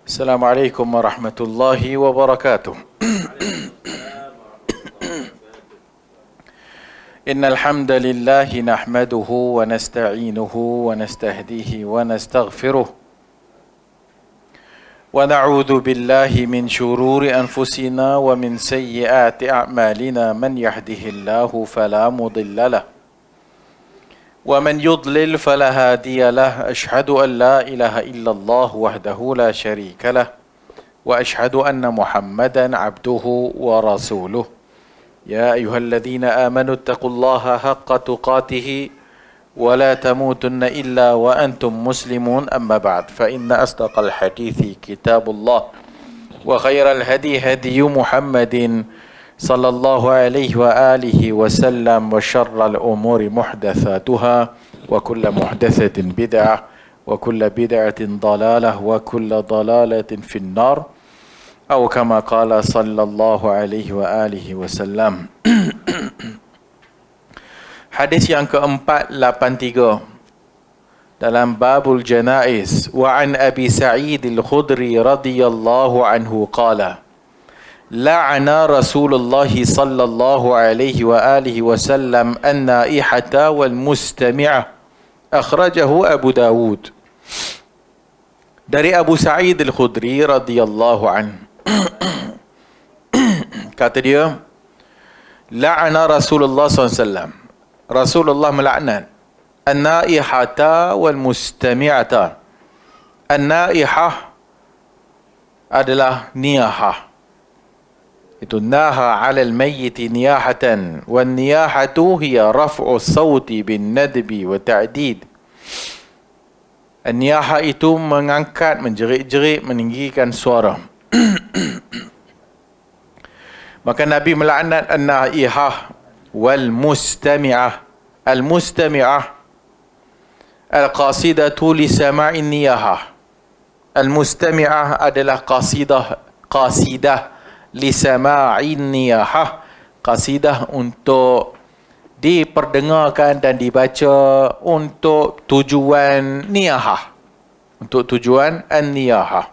Assalamualaikum warahmatullahi wabarakatuh. Innal hamdalillah nahmaduhu wa nasta'inuhu wa nastahdihi wa nastaghfiruh wa na'udzu billahi min shururi anfusina wa min sayyiati a'malina man yahdihillahu fala mudilla lahu ومن يضلل فلا هادي له أشهد أن لا إله إلا الله وحده لا شريك له وأشهد أن محمدا عبده ورسوله يا أيها الذين آمنوا اتقوا الله حق تقاته ولا تموتن إلا وأنتم مسلمون أما بعد فإن أصدق الحديث كتاب الله وخير الهدي هدي محمد صلى الله عليه وآله وسلم وشر الأمور محدثاتها وكل محدثة بدعة وكل بدعة ضلالة وكل ضلالة في النار أو كما قال صلى الله عليه وآله وسلم. Hadis yang ke-483 dalam babul janaiz. Wa an Abi Sa'id al-Khudri radhiyallahu anhu qala la'ana Rasulullah sallallahu alaihi wa alihi wasallam an-naihata wal mustami'ah. Akhrajahu Abu Dawud. Dari Abu Sa'id al-Khudri radhiyallahu anhu kata dia, la'ana Rasulullah sallallahu alaihi wasallam, Rasulullah melaknat an-naihata wal mustami'ata. An-naihah adalah niyahah. Itu naha 'ala al-mayyit niyahatan, wan niyahatu hiya raf'u as-sauti bin nadbi wa ta'did. An-niyaha itu mengangkat, menjerit-jerit, meninggikan suara. Maka Nabi melaknat an-naihah wal mustami'ah. Al-mustami'ah al-qasidatu li sama'in niyahah. Al-mustami'ah adalah qasidah li sama'in niyahah, qasidah untuk diperdengarkan dan dibaca untuk tujuan niyahah, untuk tujuan an-niyahah.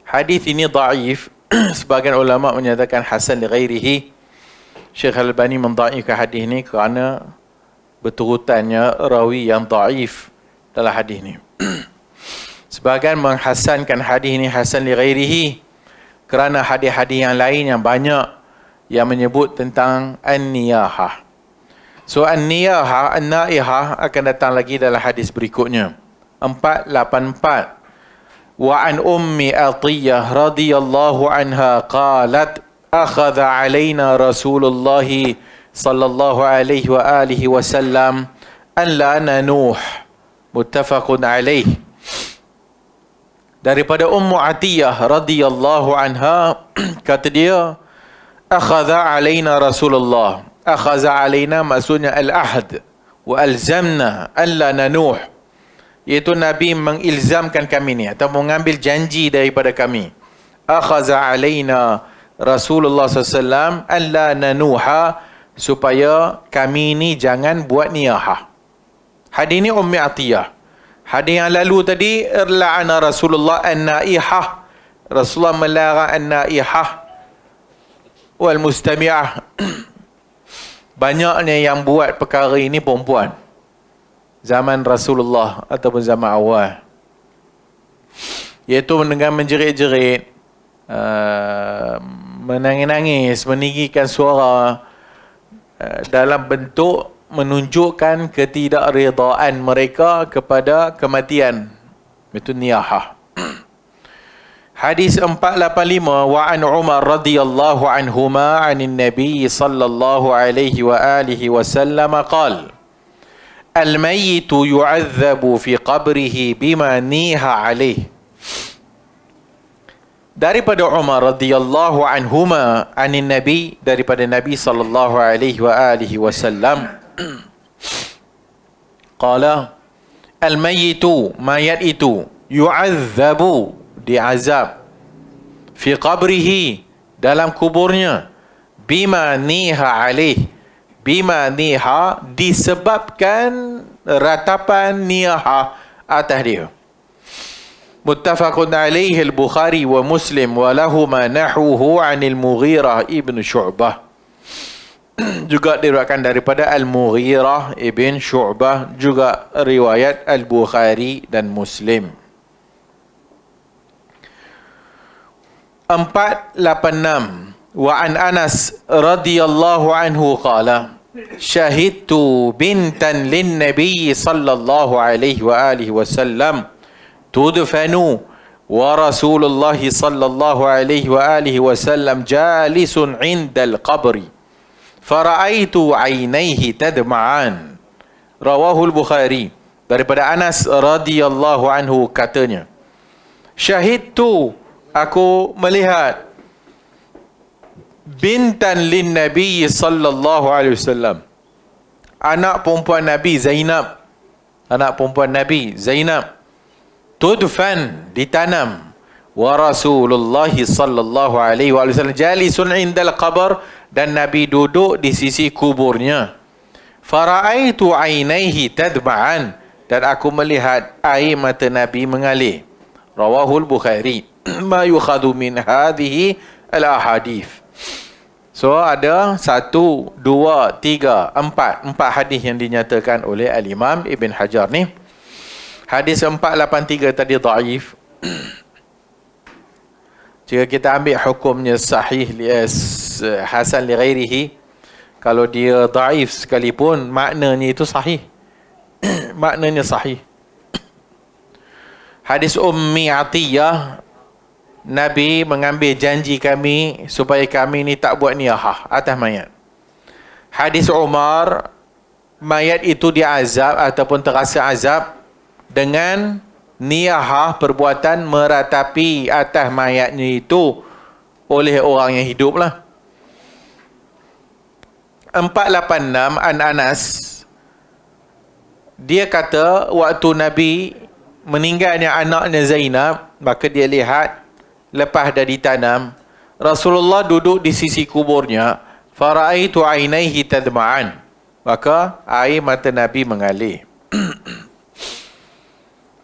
Hadis ini dhaif. Sebagian ulama menyatakan hasan li ghairihi. Syekh Al-Albani mendhaifkan hadis ini kerana berturutannya rawi yang dhaif dalam hadis ini. Sebagian menghasankan hadis ini hasan li ghairihi kerana hadis-hadis yang lain yang banyak yang menyebut tentang an-niyahah. So an-niyahah, an-naihah akan datang lagi dalam hadis berikutnya. 484. Wa an ummi Atiyah radhiyallahu anha qalat akhadha alaina Rasulullah sallallahu alaihi wa alihi wasallam an la nanuh. Muttafaqun alaih. Daripada Ummu Atiyah radhiyallahu anha kata dia, akhadha alaina Rasulullah. Akhadha alaina maksudnya al-ahd wa alzamna alla nanuh, iaitu Nabi mengilzamkan kami ni atau mengambil janji daripada kami. Akhadha alaina Rasulullah SAW alla nanuha, supaya kami ni jangan buat niyahah. Hadis ni Ummi Atiyah. Hadis yang lalu tadi, la'ana Rasulullah an-naihah. Rasulullah melarang an-naihah wal mustami'ah. Banyaknya yang buat perkara ini perempuan zaman Rasulullah ataupun zaman awal, iaitu dengan menjerit-jerit, menangis-nangis, meninggikan suara, dalam bentuk menunjukkan ketidakredaan mereka kepada kematian. Itu niyahah. Hadis 485. Wa an Umar radhiyallahu anhuma 'anil Nabi sallallahu alaihi wa alihi wasallam qala al-mayyitu yu'adzabu fi qabrihi bima niha alaih. Daripada Umar radhiyallahu anhuma 'anil Nabi, daripada Nabi sallallahu alaihi wa alihi wasallam, qala al-mayyitu, mayat itu, yu'adzabu, diazab, fi qabrihi, dalam kuburnya, bima niha alaih, bima niha, disebabkan ratapan niha atas dia. muttafaqun alaihi al-Bukhari wa Muslim wa lahuma nahuhu 'anil Mughirah ibn Syu'bah. Juga diriwayatkan daripada Al-Mughirah ibn Syu'bah, juga riwayat Al-Bukhari dan Muslim. 486 wa an Anas radhiyallahu anhu qala syahidtu bintan lin nabiy sallallahu alaihi wa alihi wasallam tudfanu wa Rasulullah sallallahu alaihi wa alihi wasallam jalisun 'indal qabri fara'aitu 'ainaihi tadma'an. Rawahul Bukhari. Daripada Anas radhiyallahu anhu katanya, syahidtu, aku melihat, bintan lin Nabi sallallahu alaihi wasallam, anak perempuan Nabi Zainab, anak perempuan Nabi Zainab, tudfan, ditanam, wa Rasulullah sallallahu alaihi wasallam jalisun indal qabr, dan Nabi duduk di sisi kuburnya. Fara'aitu ainaihi tadma'an, dan aku melihat air mata Nabi mengalir. Rawahul Bukhari. Ma yukhadhu min hadhihi al-ahadith. So ada 1, 2, 3, 4 hadis yang dinyatakan oleh Al-Imam Ibn Hajar ni. Hadis 483 tadi dhaif. Jika kita ambil hukumnya sahih hasan li ghairihi, kalau dia dhaif sekalipun maknanya itu sahih. Maknanya sahih. Hadis Ummi Atiyah, Nabi mengambil janji kami supaya kami ni tak buat niyahah atas mayat. Hadis Umar, mayat itu diazab ataupun terasa azab dengan niyahah, perbuatan meratapi atas mayatnya itu oleh orang yang hidup lah. 486 an Anas, dia kata waktu Nabi meninggalnya anaknya Zainab, maka dia lihat lepas dah ditanam, Rasulullah duduk di sisi kuburnya, fara'aitu ainaihi tadma'an, maka air mata Nabi mengalir.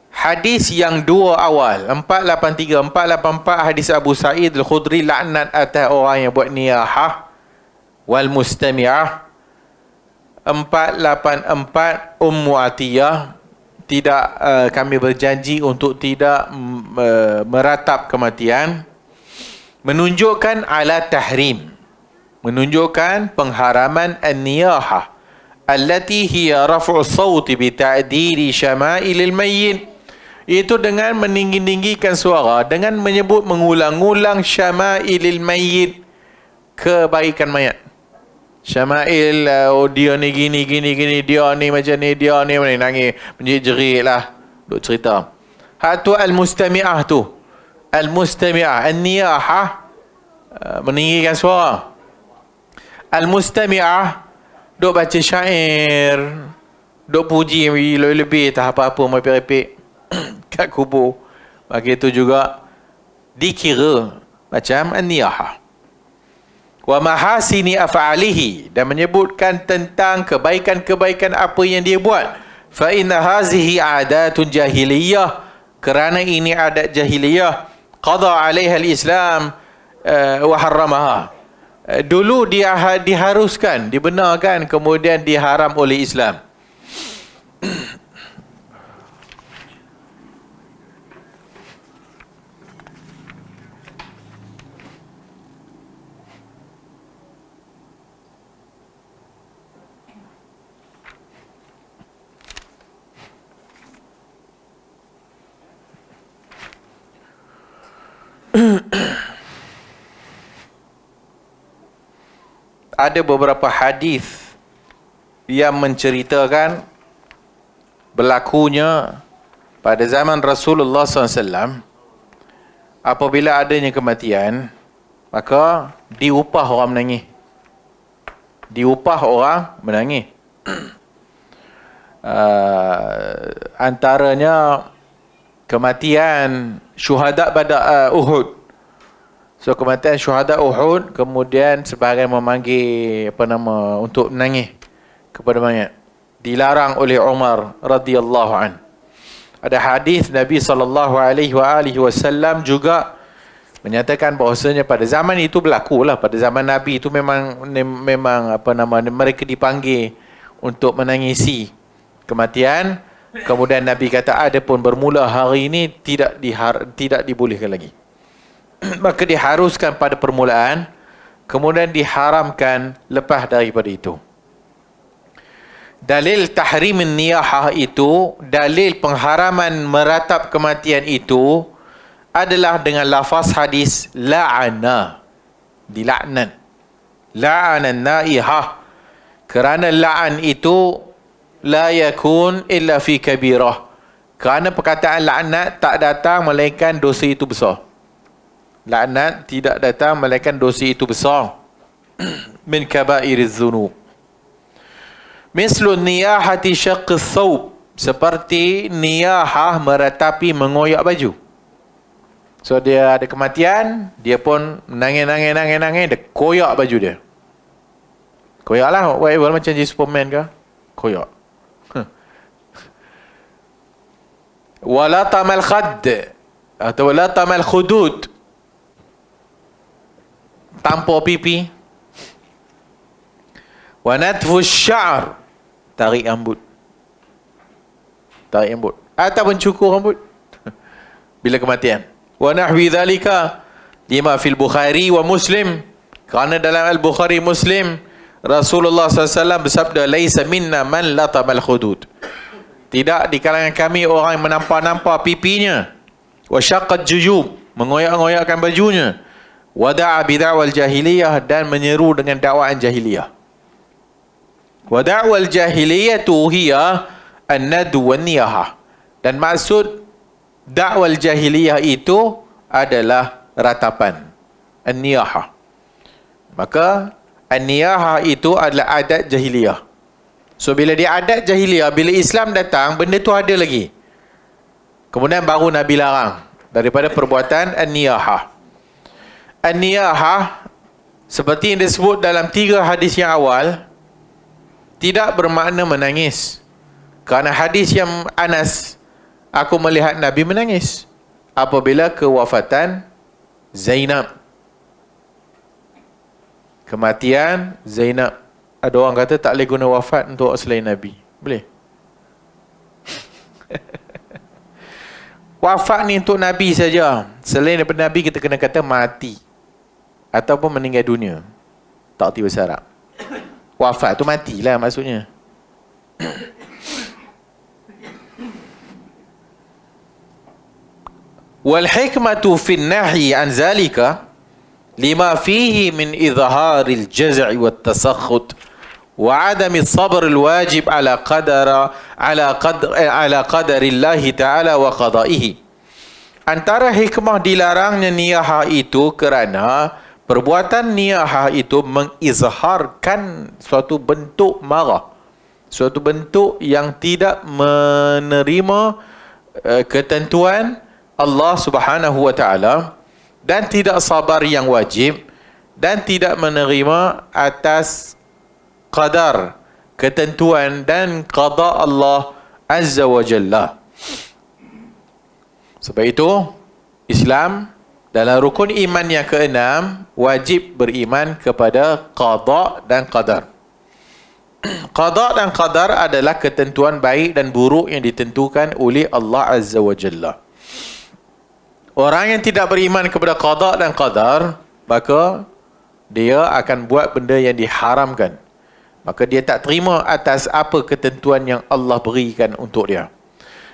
Hadis yang dua awal, 483, 484, hadis Abu Sa'id Al-Khudri, laknat atas orang yang buat niyahah wal mustami'ah. 484, Ummu Atiyah, tidak kami berjanji untuk tidak meratap kematian, menunjukkan ala tahrim, menunjukkan pengharaman an-niyahah allati hiya raf'u sawti bi ta'diri syama'ilil mayyit, iaitu dengan meninggi-tinggikan suara, dengan menyebut mengulang-ulang syama'ilil mayyit, kebaikan mayat. Syama'il, oh dia ni gini, dia ni macam ni, dia ni nangis, menjerit lah, duk cerita. Hak tu al-mustami'ah tu. Al-mustami'ah, an-niyahah, meninggikan suara. Al-mustami'ah, duk baca syair, duk puji lebih-lebih, tak apa-apa, merepek-repek kat kubur. Maka itu juga dikira macam an-niyahah. Wa mahasini af'alihi, dan menyebutkan tentang kebaikan-kebaikan apa yang dia buat. Fa inna hazihi adatun jahiliyah, kerana ini adat jahiliyah, qada 'alaiha al-Islam wa harramaha. Dulu dia diharuskan, dibenarkan, kemudian diharam oleh Islam. Ada beberapa hadis yang menceritakan berlakunya pada zaman Rasulullah SAW, apabila adanya kematian, maka diupah orang menangis. Diupah orang menangis. Antaranya kematian syuhada pada Uhud. So kematian syuhada Uhud, kemudian sebahagian memanggil untuk menangis kepada mayat. Dilarang oleh Umar radhiyallahu an. Ada hadis Nabi SAW juga menyatakan bahawasanya pada zaman itu berlakulah, pada zaman Nabi itu memang mereka dipanggil untuk menangisi kematian. Kemudian Nabi kata, adapun bermula hari ini tidak dibolehkan lagi. Maka diharuskan pada permulaan, kemudian diharamkan lepas daripada itu. Dalil tahrimin niyahah itu, dalil pengharaman meratap kematian itu adalah dengan lafaz hadis la'ana, dilaknat. La'anan naihah, kerana la'an itu la yakun illa fi kabirah, kerana perkataan laknat tak datang melainkan dosa itu besar. Laknat tidak datang melainkan dosa itu besar. Min kabairiz dzunub. Mislu niyahati syaqqis thawb, seperti niyahah meratapi mengoyak baju. So dia ada kematian, dia pun nangis, dia koyak baju dia. Koyaklah, whatever, macam je Superman ke, koyak. Wala tamal khadd atau wala tamal khudud, tampar pipi. Wa natfu sya'r, tarik rambut. Ataupun cukur rambut bila kematian. Wa nahwi dhalika lima fil Bukhari wa Muslim, kerana dalam Al-Bukhari Muslim Rasulullah SAW bersabda, laisa minna man latamal khudud, tidak di kalangan kami orang yang menampar-nampar pipinya. Wa syaqqat juyub, mengoyak-ngoyakkan bajunya. Wa da'a bid'awal jahiliyah, dan menyeru dengan dakwaan jahiliyah. Wa da'wal jahiliyatu hiya an-nadu wan niyahah, dan maksud dakwal jahiliyah itu adalah ratapan, an-niyahah. Maka an-niyahah itu adalah adat jahiliyah. So bila dia adat jahiliyah, bila Islam datang, benda tu ada lagi. Kemudian baru Nabi larang daripada perbuatan an-niyahah. An-niyahah, seperti yang disebut dalam 3 hadis yang awal, tidak bermakna menangis. Kerana hadis yang Anas, aku melihat Nabi menangis apabila kewafatan Zainab, kematian Zainab. Ada orang kata tak boleh guna wafat untuk selain Nabi. Boleh? Wafat ni untuk Nabi saja. Selain daripada Nabi, kita kena kata mati ataupun meninggal dunia. Tak erti bahasa Arab. Wafat tu matilah maksudnya. Wal hikmatu fin nahyi an zalika lima fihi min izharil jaz'i wat tasakhut wa adami sabr al wajib ala qadarillahi ta'ala wa qada'ihi. Antara hikmah dilarangnya niyahah itu kerana perbuatan niyahah itu mengizharkan suatu bentuk marah, suatu bentuk yang tidak menerima ketentuan Allah Subhanahu wa ta'ala, dan tidak sabar yang wajib, dan tidak menerima atas qadar, ketentuan dan qada Allah Azza wa Jalla. Sebab itu Islam dalam rukun iman yang ke-6 wajib beriman kepada qada dan qadar. Qada dan qadar adalah ketentuan baik dan buruk yang ditentukan oleh Allah Azza wa Jalla. Orang yang tidak beriman kepada qada dan qadar, maka dia akan buat benda yang diharamkan. Maka dia tak terima atas apa ketentuan yang Allah berikan untuk dia.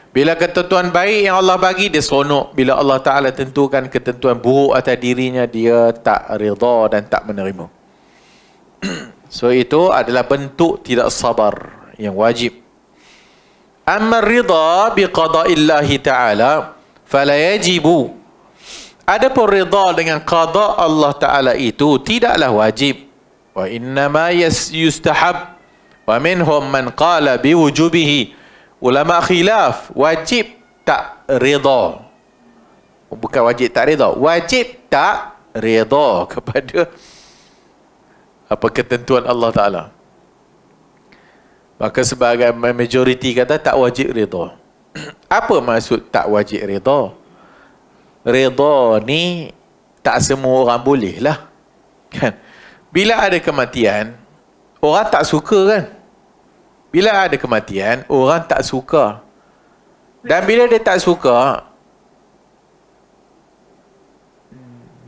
Bila ketentuan baik yang Allah bagi, dia seronok. Bila Allah Ta'ala tentukan ketentuan buruk atas dirinya, dia tak rida dan tak menerima. So itu adalah bentuk tidak sabar yang wajib. Amma rida biqada'illahi ta'ala fala yajibu. Adapun rida dengan qada Allah Ta'ala itu tidaklah wajib. Wa innama yustahab. Wa minhum man qala biwujubihi. Ulama khilaf, wajib tak rida. Bukan wajib tak rida, wajib tak rida kepada apa ketentuan Allah Ta'ala. Maka sebagai majoriti kata tak wajib rida. Apa maksud tak wajib redha? Redha ni tak semua orang boleh lah. Kan? Bila ada kematian, orang tak suka kan? Bila ada kematian, orang tak suka. Dan bila dia tak suka,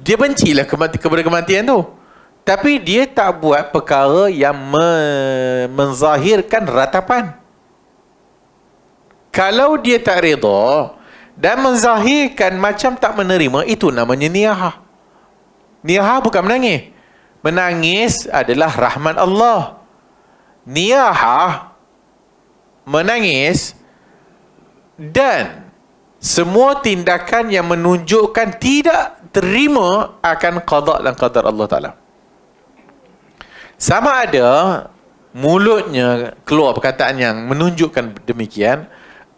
dia bencilah kepada kematian tu. Tapi dia tak buat perkara yang menzahirkan ratapan. Kalau dia tak redha dan menzahirkan macam tak menerima, itu namanya niyahah. Niyahah bukan menangis. Menangis adalah rahmat Allah. Niyahah, menangis dan semua tindakan yang menunjukkan tidak terima akan qada dan qadar Allah Ta'ala. Sama ada mulutnya keluar perkataan yang menunjukkan demikian,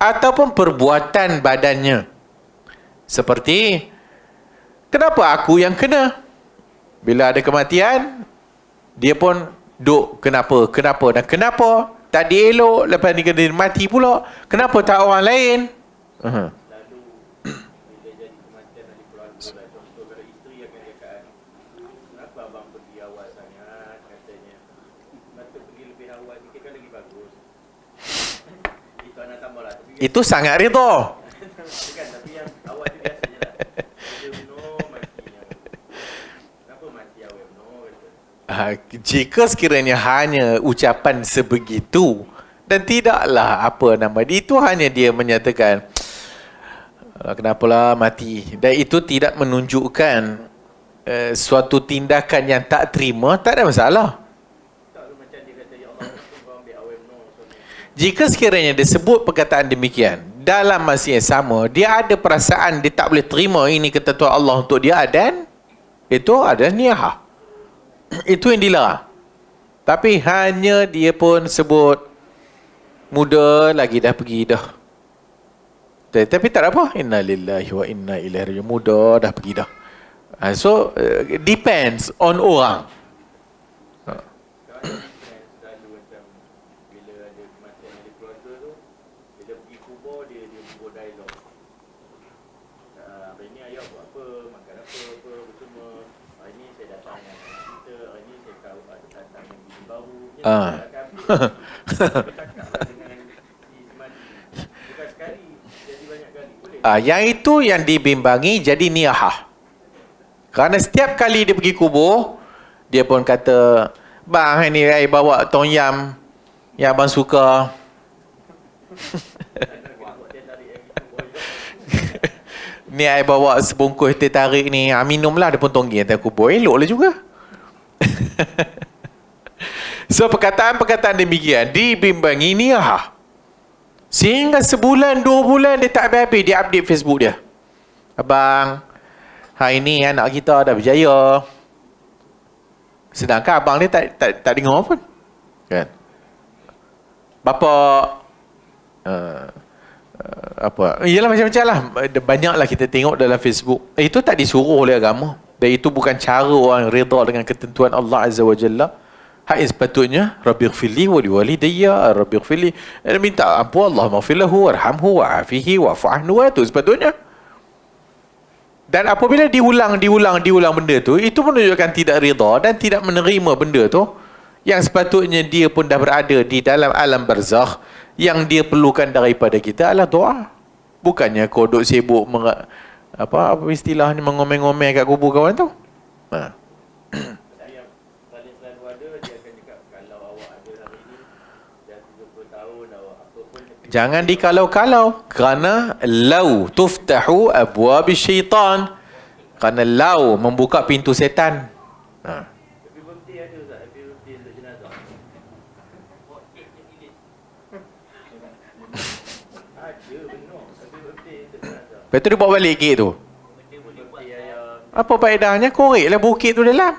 ataupun perbuatan badannya. Seperti, kenapa aku yang kena? Bila ada kematian, dia pun duk kenapa dan kenapa tak dielok, lepas ni kena mati pula, kenapa tak orang lain? Lalu bila jadi kematian ahli keluarga lah, contoh kalau isteri akan cakap, kenapa abang pergi awal sangat, katanya patut pergi lebih awal sikit kan lagi bagus. Itu anak tambah lah. Itu sangat redha. Kan, tapi yang awal tu biasa je lah. Dia minum matinya. Kenapa mati awal minum kata. Jika sekiranya hanya ucapan sebegitu dan tidaklah apa nama dia, itu hanya dia menyatakan kenapalah mati, dan itu tidak menunjukkan suatu tindakan yang tak terima, tak ada masalah. Tak tu macam dia kata, ya Allah, kenapa kau ambil awal minum. Jika sekiranya dia sebut perkataan demikian, dalam masa yang sama dia ada perasaan dia tak boleh terima ini ketentuan Allah untuk dia, dan itu ada niyahah. Itu yang dilarang. Tapi hanya dia pun sebut muda lagi dah pergi dah. Tapi tak ada apa. Inna lillahi wa inna ilaihi raji'un. Muda dah pergi dah. So depends on orang. Selalu macam bila ada kematian ahli keluarga tu, bila pergi kubur dia kubur dialog. Hari ni ayah buat apa, makan apa bersama. Hari ni saya datang dengan kita, hari ni saya tahu ada datang yang bini baru. Cakaplah dengan si semadi. Bukan sekali, jadi banyak kali. Boleh. Yang itu yang dibimbangi jadi niyahah. Kerana setiap kali dia pergi kubur, dia pun kata, bang, ni saya bawa tom yam yang abang suka. Ni saya bawa sebungkus teh tarik ni, minumlah, dia pun tongging atas kubur. Eloklah juga. So perkataan-perkataan demikian dibimbangi niyahah. Sehingga sebulan, 2 bulan dia tak habis-habis dia update Facebook dia. Abang, hari ni anak kita dah berjaya. Sedangkan abang dia tak dengar pun. Kan? Bapa apa? Iyalah macam-macam lah. Banyaklah kita tengok dalam Facebook. Itu tak disuruh oleh agama. Dan itu bukan cara orang redha dengan ketentuan Allah Azza wa Jalla. Hak yang sepatutnya, Rabbighfirli wa liwalidayya, Rabbighfirli, minta ampun, Allah maghfirlahu warhamhu wa'afihi wa'fu anhu, itu sepatutnya. Dan apabila diulang benda tu, itu menunjukkan tidak redha dan tidak menerima benda tu, yang sepatutnya dia pun dah berada di dalam alam barzakh. Yang dia perlukan daripada kita adalah doa. Bukannya kau duk sibuk apa istilahnya, mengomel-ngomel kat kubur kawan tu. Yang paling selalu ada, dia akan cakap, kalau awak ada hari ni dah 30 tahun, awak apa pun. Jangan dikalau-kalau. Kerana lau tuftahu abwab syaitan. Kerana lau membuka pintu setan. Happy birthday ada tak? Happy birthday untuk jenazah. Ada benar. Happy birthday untuk jenazah. Lepas tu dia bawa balik kek tu. Birthday ayah. Apa faedahnya? Korek lah bukit tu dalam.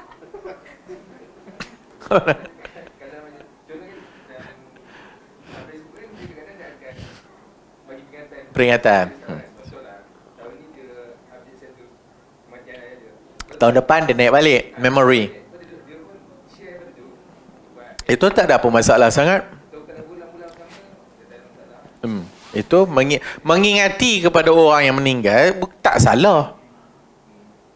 Kalau macam contoh dalam Facebook kan dia kadang-kadang dia akan bagi Peringatan. Betul lah. Tahun ni dia update satu kematian ayah dia. Tahun depan dia naik balik memory. Dia pun share benda tu. Buat Itu tak ada apa masalah sangat. tahu kalau bulan-bulan pertama dia tak ada masalah. Itu mengingati kepada orang yang meninggal tak salah.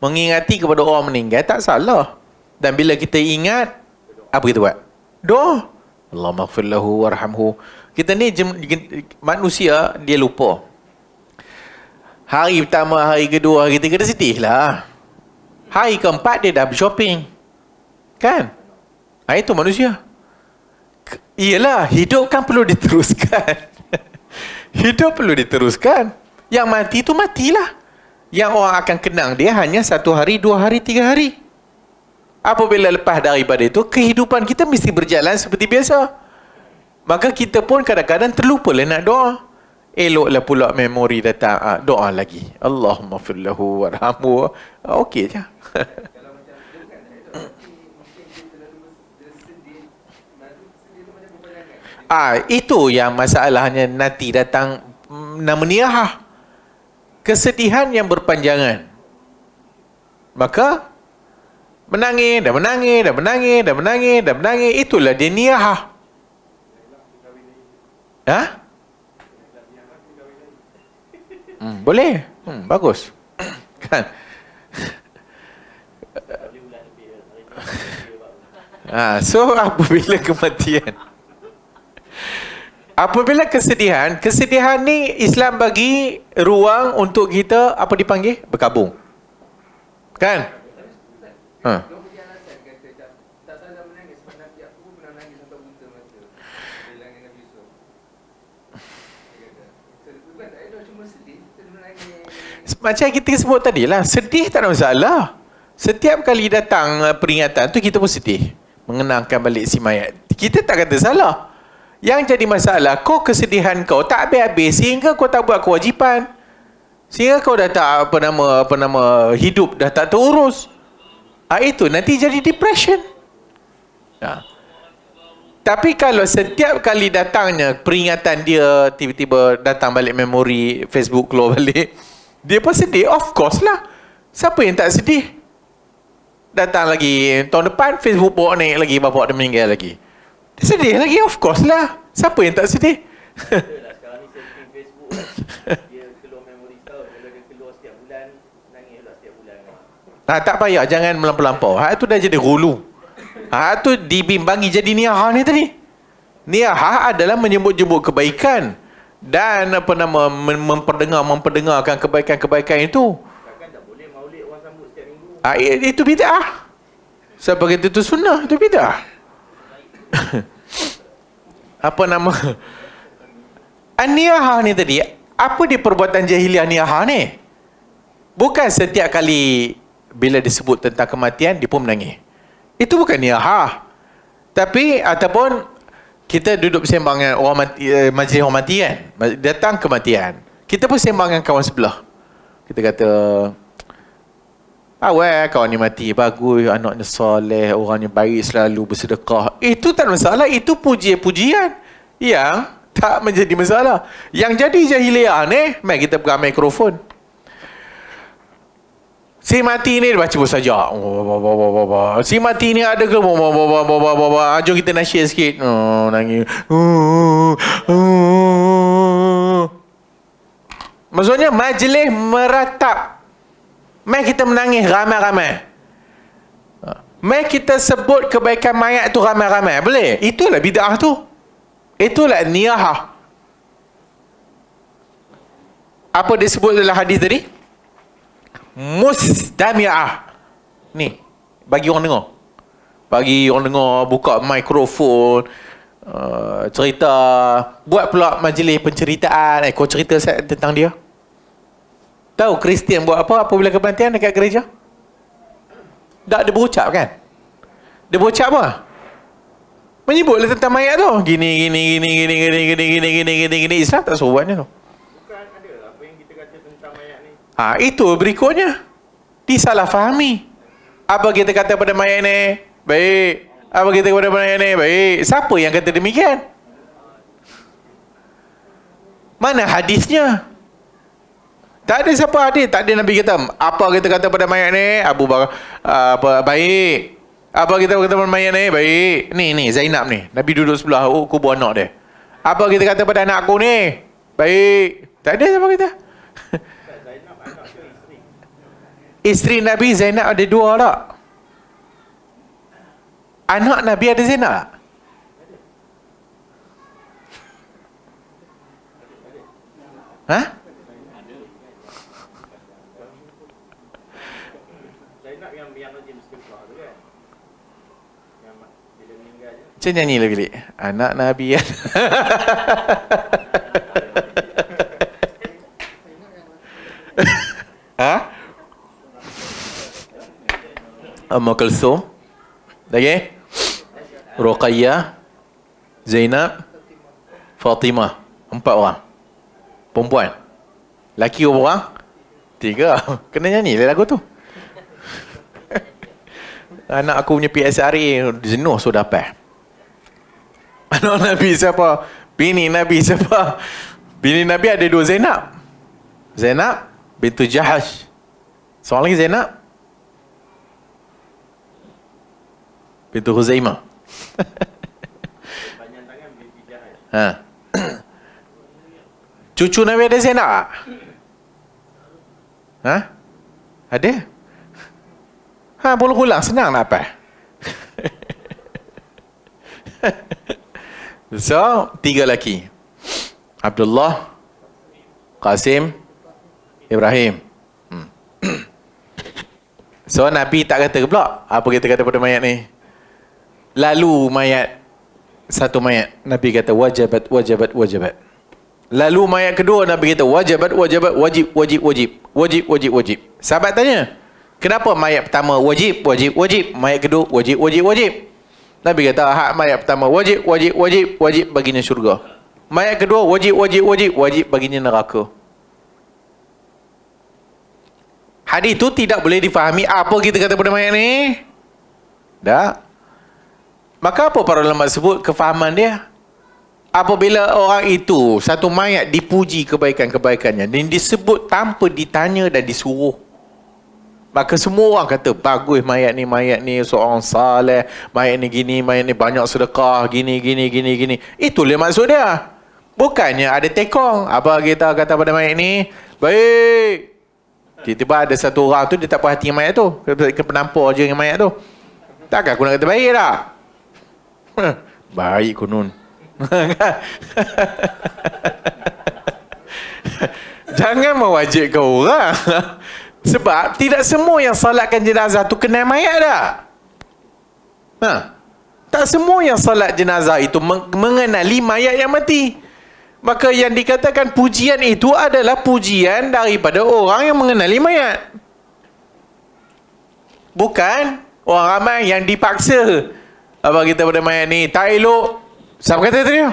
Mengingati kepada orang meninggal tak salah. Dan bila kita ingat, apa kita buat? Doa. Allahumma ighfir lahu warhamhu. Kita ni manusia, dia lupa. Hari pertama, hari kedua, hari ketiga dia sedih lah. Hari keempat dia dah shopping. Kan? Itu manusia. Iyalah, hidup kan perlu diteruskan. Hidup perlu diteruskan. Yang mati tu matilah. Yang orang akan kenang dia hanya 1 hari, 2 hari, 3 hari. Apabila lepas daripada itu, kehidupan kita mesti berjalan seperti biasa. Maka kita pun kadang-kadang terlupalah nak doa. Eloklah pula memori datang. Doa lagi. Allahumma firlahu warhamhu. Okey je. Kalau macam dia bukan tak ada mungkin dia terlalu sedih. Lalu sedih tu macam berpanjangan. Itu yang masalahnya nanti datang nama niyahah. Kesedihan yang berpanjangan. Maka menangis, dah menangis, dah menangis, dah menangis, dah menangis. Itulah dia niyahah. Boleh. Bagus. Kan? So apabila kematian, apabila kesedihan ni Islam bagi ruang untuk kita apa dipanggil? Berkabung. Kan? Dia punya alasan kata tak salah menangis sebab Nabi aku pun pernah nangis sampai buta mata. Hilangkan Nabi Yusuf. Dia kata, bukan tak ada cuma sedih, kita menangis. Macam kita sebut tadi lah, sedih tak ada masalah. Setiap kali datang peringatan tu kita pun sedih. Mengenangkan balik si mayat. Kita tak kata salah. Yang jadi masalah, kau kesedihan kau tak habis-habis sehingga kau tak buat kewajipan. Sehingga kau dah tak apa nama hidup dah tak terurus. Itu nanti jadi depression. Tapi kalau setiap kali datangnya peringatan dia, tiba-tiba datang balik memori Facebook keluar balik, dia pun sedih. Of course lah. Siapa yang tak sedih? Datang lagi tahun depan Facebook bawa naik lagi, bapak dia meninggal lagi. Dia sedih lagi. Of course lah. Siapa yang tak sedih? Betul lah, sekarang ni setting Facebook kan. Dia keluar memori setahun. Kalau dia keluar setiap bulan, nangis pula setiap bulan kan. Tak payah, jangan melampau-lampau. Itu dah jadi hulu. Itu dibimbangi jadi niyahah ni tadi. Niyahah adalah menyebut-jebut kebaikan dan memperdengarkan kebaikan-kebaikan itu. Takkan tak boleh maulid orang sambut setiap minggu. Itu bid'ah. Sebab itu sunnah, itu bid'ah. An-niyahah ni tadi, apa dia perbuatan jahiliah niyahah ni? Bukan setiap kali bila disebut tentang kematian dia pun menangis. Itu bukan niyahah. Tapi ataupun kita duduk bersembang dengan orang mati, majlis orang mati kan, datang kematian, kita pun sembang dengan kawan sebelah. Kita kata, kawan ni mati, bagus, anaknya soleh, orangnya baik, selalu bersedekah. Itu tak masalah. Itu pujian-pujian yang tak menjadi masalah. Yang jadi jahiliah ni, mari kita pegang mikrofon. Si mati ni dia baca pun saja. Si mati ni ada ke? Jom kita nasyid sikit. Nangis. Maksudnya majlis meratap. Mari kita menangis ramai-ramai. Mari kita sebut kebaikan mayat tu ramai-ramai. Boleh? Itulah bid'ah tu. Itulah niyahah. Apa disebut dalam hadis tadi? Mustami'ah. Ni, bagi orang dengar. Bagi orang dengar, buka mikrofon, cerita, buat pula majlis penceritaan. Kau cerita tentang dia. Tahu Kristian buat apa apabila kematian dekat gereja? Tak, dia berucap kan? Dia berucap apa? Menyebutlah tentang mayat tu. Gini. Islam tak suruh buatnya tu. Bukan ada apa yang kita kata tentang mayat ni. Itu berikutnya. Disalahfahami. Apa kita kata pada mayat ni? Baik. Apa kita kata pada mayat ni? Baik. Siapa yang kata demikian? Mana hadisnya? Tak ada siapa hadis. Tak ada Nabi kata, apa kita kata pada mayat ni? Abu Bakar, baik. Apa kita kata pada mayat ni? Baik. Ni Zainab ni. Nabi duduk sebelah kubur anak dia. Apa kita kata pada anak aku ni? Baik. Tak ada siapa kata. Zainab anak ke isteri? Isteri Nabi Zainab ada 2 tak? Anak Nabi ada Zainab tak? Ha? Zainab yang rajin istighfar tu kan? Yang bila meninggal je. Macam nyanyi lah bilik. Anak Nabi ada. Ha? Ummu Kulthum. Lagi? Ruqayyah, Zainab, Fatimah. 4 orang. Perempuan. Laki berapa orang? 3. Kena nyanyi lah lagu tu. Anak aku punya PSRA jenuh sudah dapat. Anak Nabi siapa? Bini Nabi siapa? Bini Nabi ada 2 Zainab. Zainab bintu Jahash. Seorang lagi Zainab bintu Huzaimah. Panjang tangan binti Jahash. Ha. Cucu Nabi ada Zainab tak? Ha? Ada? Ha, pulang-pulang senang nak apa? So, 3 lelaki. Abdullah, Qasim, Ibrahim. So, Nabi tak kata pula apa kita kata pada mayat ni. Lalu mayat, satu mayat, Nabi kata wajabat, wajabat, wajabat. Lalu mayat kedua, Nabi kata wajabat, wajabat, wajib, wajib, wajib, wajib, wajib, wajib. Sahabat tanya, kenapa mayat pertama wajib, wajib, wajib, mayat kedua wajib, wajib, wajib? Nabi kata hak mayat pertama wajib, wajib, wajib, wajib baginya syurga. Mayat kedua wajib, wajib, wajib, wajib baginya neraka. Hadis itu tidak boleh difahami apa kita kata pada mayat ni. Tak. Maka apa para ulama sebut kefahaman dia? Apabila orang itu, satu mayat dipuji kebaikan-kebaikannya dan disebut tanpa ditanya dan disuruh, maka semua orang kata bagus mayat ni seorang saleh, mayat ni gini, mayat ni banyak sedekah, gini, gini, gini, gini. Itulah maksud dia. Bukannya ada tekong. Apa kita kata pada mayat ni? Baik. Tiba-tiba ada satu orang tu dia tak puas hati dengan mayat tu. Dia penampar je dengan mayat tu. Takkan aku nak kata baik tak? Baik kunun. Jangan mewajibkan orang. Sebab tidak semua yang salatkan jenazah tu kenal mayat dah. Ha. Tak semua yang salat jenazah itu mengenali mayat yang mati. Maka yang dikatakan pujian itu adalah pujian daripada orang yang mengenali mayat. Bukan orang ramai yang dipaksa. Apa kita pada mayat ni tak elok. Siapa kata tadi?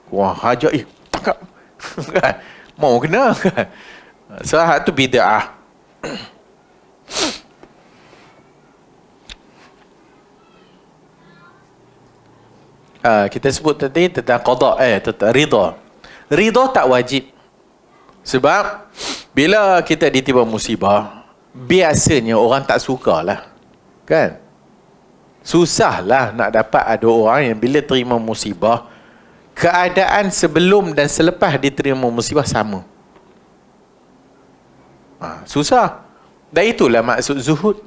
Wah, hajat tangkap. Mau kena kan? Sahat tu bid'ah. Kita sebut tadi tentang qada, tentang rida. Rida tak wajib. Sebab bila kita ditimpa musibah, biasanya orang tak sukalah. Kan? Susahlah nak dapat ada orang yang bila terima musibah, keadaan sebelum dan selepas diterima musibah sama. Susah. Dan itulah maksud zuhud.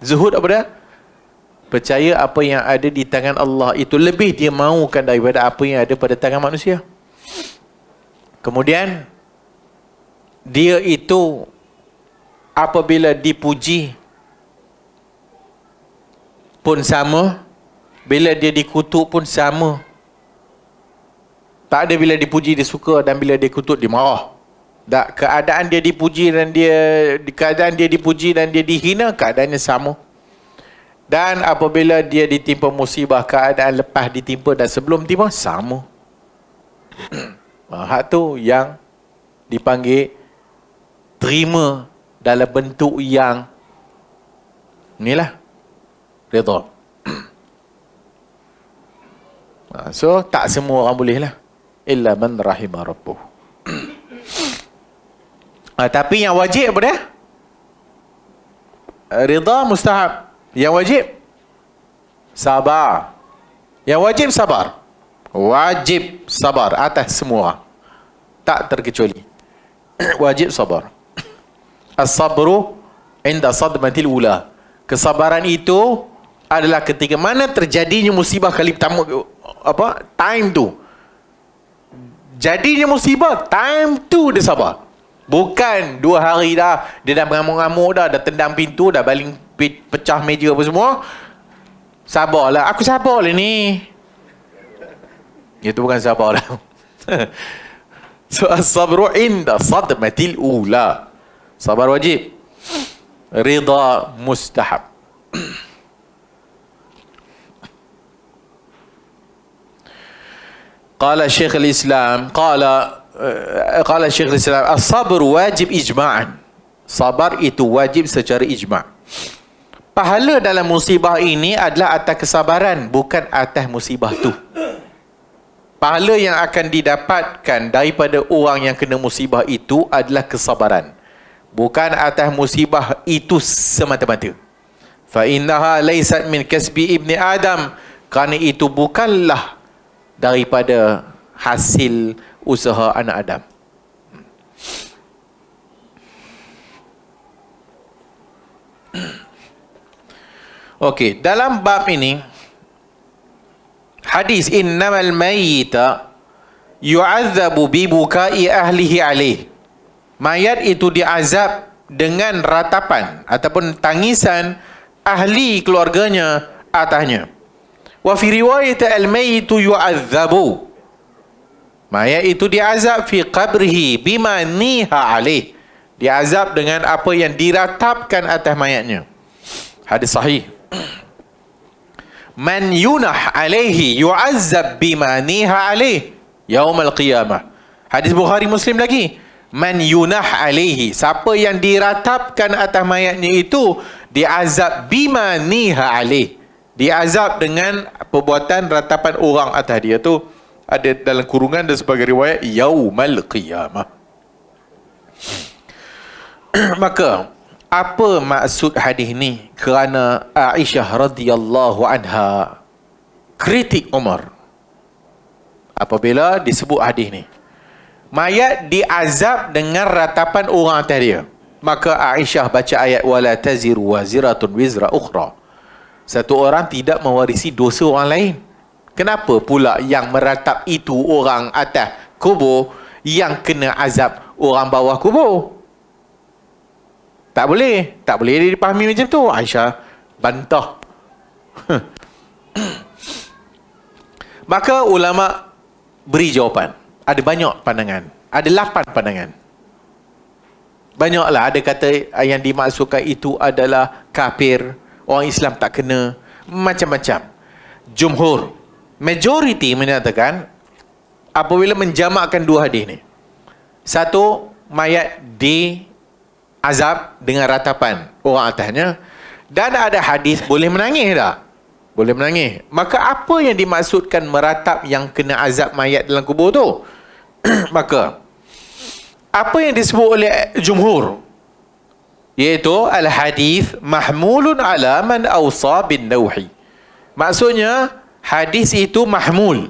Zuhud apa dia? Percaya apa yang ada di tangan Allah itu lebih dia mahukan daripada apa yang ada pada tangan manusia. Kemudian dia itu apabila dipuji pun sama, bila dia dikutuk pun sama. Tak ada bila dipuji dia suka dan bila dia kutuk dia marah. Tak, keadaan dia dipuji dan dia dihina, keadaannya sama. Dan apabila dia ditimpa musibah, keadaan lepas ditimpa dan sebelum timpa sama. Hak tu yang dipanggil terima dalam bentuk yang inilah rida. So tak semua orang boleh lah, illa man rahimah rabbuh. Tapi yang wajib apa dia? Rida mustahab. Yang wajib sabar. Yang wajib sabar. Wajib sabar atas semua. Tak terkecuali. Wajib sabar. As-sabru inda sadmatil ula. Kesabaran itu adalah ketika mana terjadinya musibah kali pertama, time tu. Jadinya musibah, time tu dia sabar. Bukan 2 hari dah dia dah mengamuk-ngamuk dah tendang pintu, dah baling pecah meja apa semua. Sabarlah, aku sabar lah ni. Itu bukan sabar dah. So as-sabru inda sadmatil ula. Sabar wajib. Ridha mustahab. Qala Syekh al-Islam, qala Syekh al-Islam, as-sabr wajib ijma'an. Sabar itu wajib secara ijma'. Pahala dalam musibah ini adalah atas kesabaran, bukan atas musibah tu. Pahala yang akan didapatkan daripada orang yang kena musibah itu adalah kesabaran, bukan atas musibah itu semata-mata. Fa innaha laysat min kasbi ibni Adam, kerana itu bukanlah daripada hasil usaha anak Adam. Okey, dalam bab ini hadis innamal mayyita yu'adzabu bi bukai ahlihi alaih. Mayat itu diazab dengan ratapan ataupun tangisan ahli keluarganya atasnya. Wa fi riwayat al-mayyitu yu'adzabu. Mayat itu diazab fi qabrihi bima niha alaih. Diazab dengan apa yang diratapkan atas mayatnya. Hadis sahih. Man yunah alaihi yu'azzab bima niha alaih yaumil qiyamah. Hadis Bukhari Muslim lagi. Man yunah alaihi, siapa yang diratapkan atas mayatnya itu diazab bima niha alaih. Diazab dengan perbuatan ratapan orang atas dia tu. Ada dalam kurungan dan sebagai riwayat yaumil qiyamah. Maka apa maksud hadis ni? Kerana Aisyah radhiyallahu anha kritik Umar apabila disebut hadis ni. Mayat diazab dengan ratapan orang atas dia. Maka Aisyah baca ayat wala taziru waziratun wizra ukhra. Satu orang tidak mewarisi dosa orang lain. Kenapa pula yang meratap itu orang atas kubur, yang kena azab orang bawah kubur? Tak boleh. Tak boleh dia dipahami macam tu. Aisyah bantah. Maka ulama beri jawapan. Ada banyak pandangan. Ada 8 pandangan. Banyaklah. Ada kata yang dimaksudkan itu adalah kafir. Orang Islam tak kena. Macam-macam. Jumhur, majoriti menyatakan apabila menjamakkan 2 hadis ni. Satu, mayat di azab dengan ratapan orang atasnya, dan ada hadis boleh menangis dah. Boleh menangis. Maka apa yang dimaksudkan meratap yang kena azab mayat dalam kubur tu? Maka apa yang disebut oleh jumhur, iaitu al-hadis mahmulun ala man awsa bin nauhi. Maksudnya hadis itu mahmul,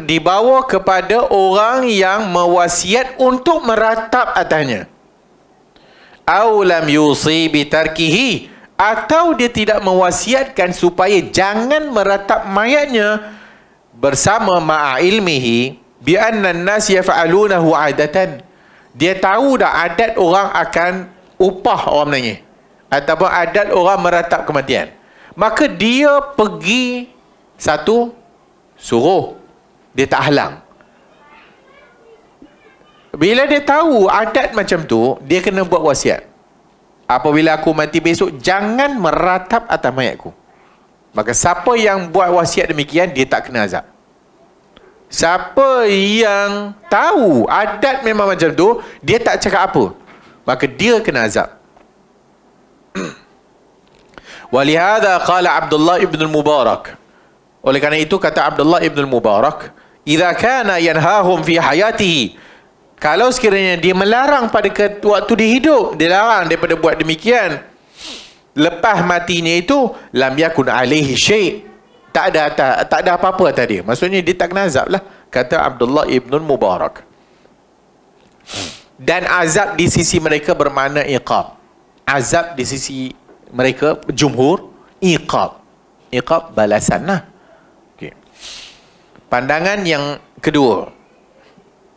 dibawa kepada orang yang mewasiat untuk meratap atasnya. Aw lam yusi bi tarkihi, atau dia tidak mewasiatkan supaya jangan meratap mayatnya, bersama ma'a ilmihi bi anna an-nas yaf'alunahu 'adatan. Dia tahu dah adat orang akan upah orang menangis, ataupun adat orang meratap kematian. Maka dia pergi, satu, suruh, dia tak halang. Bila dia tahu adat macam tu, dia kena buat wasiat. Apabila aku mati besok, jangan meratap atas mayatku. Maka siapa yang buat wasiat demikian, dia tak kena azab. Siapa yang tahu adat memang macam tu, dia tak cakap apa, maka dia kena azab. Walihada qala Abdullah ibn al-Mubarak. Oleh kerana itu kata Abdullah ibn al-Mubarak, idza kana yanhahum fi hayatihi, kalau sekiranya dia melarang pada waktu dia hidup, dia larang daripada buat demikian, lepas matinya itu lam yakun alaihi syai', tak ada apa-apa atas dia. Maksudnya dia tak kena azab lah. kata Abdullah ibn Mubarak. Dan azab di sisi mereka bermakna iqab. Azab di sisi mereka jumhur iqab. Iqab balasan lah. Okay. Pandangan yang kedua,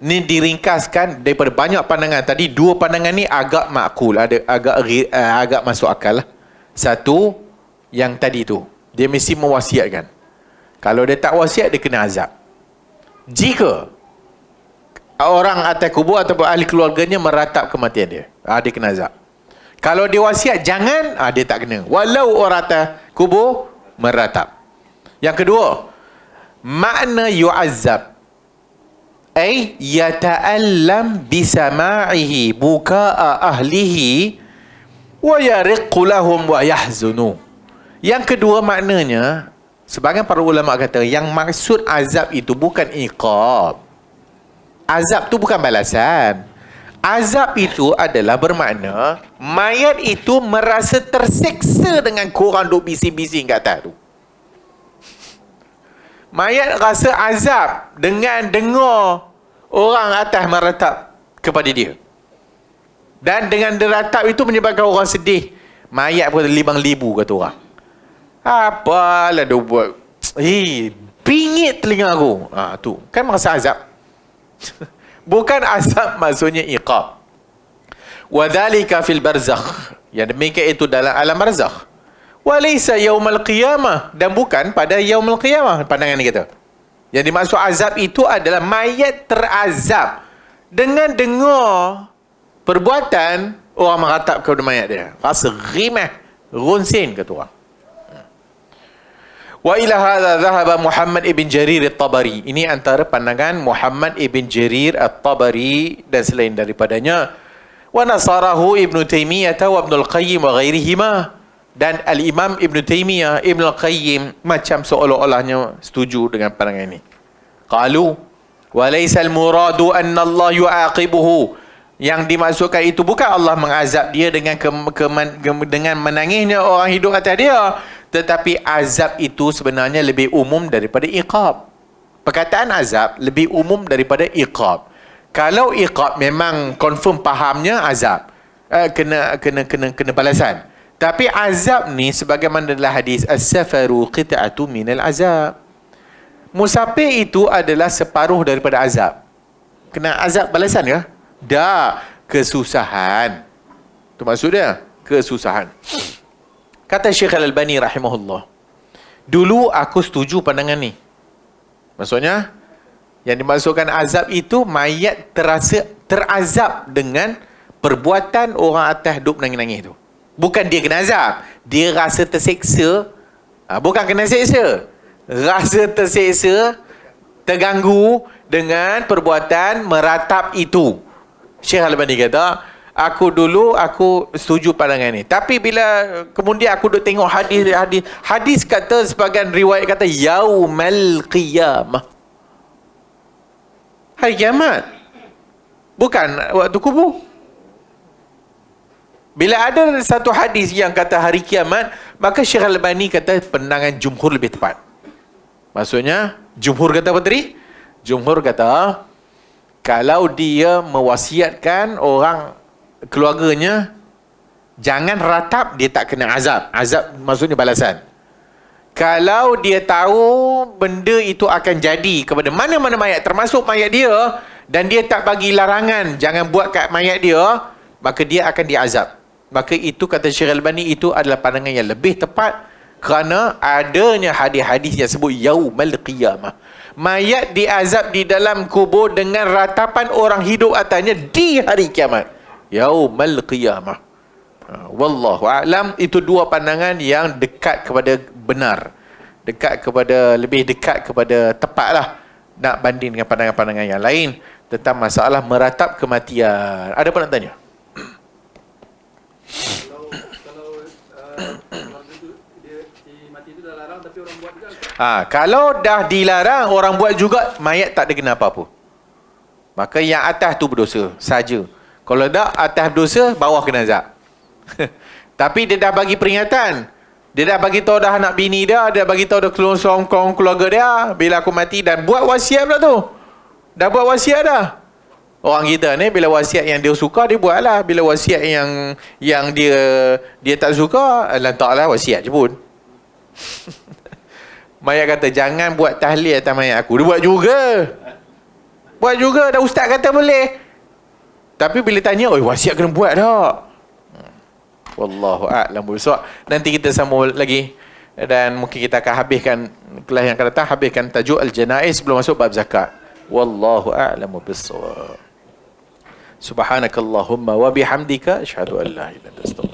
ni diringkaskan daripada banyak pandangan tadi. Dua pandangan ni agak makul, agak masuk akal lah. Satu, yang tadi tu, dia mesti mewasiatkan. Kalau dia tak wasiat, dia kena azab. Jika orang atas kubur ataupun ahli keluarganya meratap kematian dia, dia kena azab. Kalau dia wasiat jangan, dia tak kena, walau orang atas kubur meratap. Yang kedua, makna yu'azzab ay yata'allam bisama'ihi buka'a ahlihi wa yariqqu lahum wa yahzunu. Yang kedua maknanya, sebagian para ulama kata yang maksud azab itu bukan iqab. Azab tu bukan balasan. Azab itu adalah bermakna mayat itu merasa terseksa dengan korang duk bising-bising kat atas tu. Mayat rasa azab dengan dengar orang atas meratap kepada dia. Dan dengan deratap itu menyebabkan orang sedih. Mayat pun 5,000 kata orang. Apalah dia buat. Pingit telinga aku. Tu kan merasa azab. Bukan azab maksudnya iqab. Wadhalika fil barzakh. Yang demikian itu dalam alam barzakh. Walaysa yaumal qiyamah. Dan bukan pada yaumul qiyamah. Pandangan ni kata. Yang dimaksud azab itu adalah mayat terazab dengan dengar perbuatan orang meratap kepada mayat dia. Rasa rimah, runsin kata orang. Wa ila hadha dhahaba Muhammad ibn Jarir at-Tabari. Ini antara pandangan Muhammad ibn Jarir at-Tabari dan selain daripadanya. Wa nasarahu Ibn Taimiyah wa Ibn al-Qayyim wa ghairihima. Dan al-Imam Ibn Taimiyah, Ibn al-Qayyim macam seolah-olahnya setuju dengan pandangan ini. Qalu wa laysa al-muradu anna Allah yu'aqibuhu. Yang dimaksudkan itu bukan Allah mengazab dia dengan dengan menangisnya orang hidup atas dia, tetapi azab itu sebenarnya lebih umum daripada iqab. Perkataan azab lebih umum daripada iqab. Kalau iqab memang confirm fahamnya azab, kena balasan. Tapi azab ni sebagaimana dalam hadis as-safaru qita'atu minal azab. Musafir itu adalah separuh daripada azab. Kena azab balasan ke? Dah, kesusahan. Itu maksud dia, kesusahan. Kata Syekh Al-Albani rahimahullah, dulu aku setuju pandangan ni. Maksudnya, yang dimaksudkan azab itu mayat terasa terazab dengan perbuatan orang atas duk menangis-nangis tu. Bukan dia kena azab, dia rasa terseksa. Bukan kena seksa, rasa terseksa, terganggu dengan perbuatan meratap itu. Syekh Al-Albani kata, aku setuju pandangan ni. Tapi bila kemudian aku duk tengok hadis kata sebagian riwayat kata yaumal qiyamah. Hari kiamat. Bukan waktu kubur. Bila ada satu hadis yang kata hari kiamat, maka Syekh Al-Albani kata pandangan jumhur lebih tepat. Maksudnya, jumhur kata apa tadi? Jumhur kata, kalau dia mewasiatkan orang keluarganya jangan ratap, dia tak kena azab. Azab maksudnya balasan. Kalau dia tahu benda itu akan jadi kepada mana-mana mayat, termasuk mayat dia, dan dia tak bagi larangan jangan buat kat mayat dia, maka dia akan diazab. Maka itu kata Syekh Al-Albani, itu adalah pandangan yang lebih tepat kerana adanya hadis-hadis yang sebut yaumal qiyamah. Mayat diazab di dalam kubur dengan ratapan orang hidup atasnya di hari kiamat. Yaumal qiyamah. Wallahu a'lam. Itu dua pandangan yang dekat kepada benar. Lebih dekat kepada tepatlah nak banding dengan pandangan-pandangan yang lain tentang masalah meratap kematian. Ada apa nak tanya? Kalau dah dilarang orang buat juga, mayat tak ada kena apa-apa. Maka yang atas tu berdosa saja. Kalau dah atas berdosa, bawah kena azab. Tapi dia dah bagi peringatan. Dia dah bagi tahu dah anak bini dia, dia bagi tahu dah keluarga dia, bila aku mati, dan buat wasiat pula tu. Dah buat wasiat dah. Orang kita ni bila wasiat yang dia suka dia buat lah. Bila wasiat yang dia tak suka, letaklah wasiat je pun. Mayat kata jangan buat tahlil atas mayat aku. Dia buat juga. Buat juga. Dah ustaz kata boleh. Tapi bila tanya, oi wasiat kena buat tak? Wallahu a'lam bissawab. Nanti kita sambung lagi dan mungkin kita akan habiskan kelas yang akan datang, habiskan tajuk al-janaiz sebelum masuk bab zakat. Wallahu a'lam bissawab. Subhanakallahumma wa bihamdika asyhadu an la ilaha illa anta astaghfiruka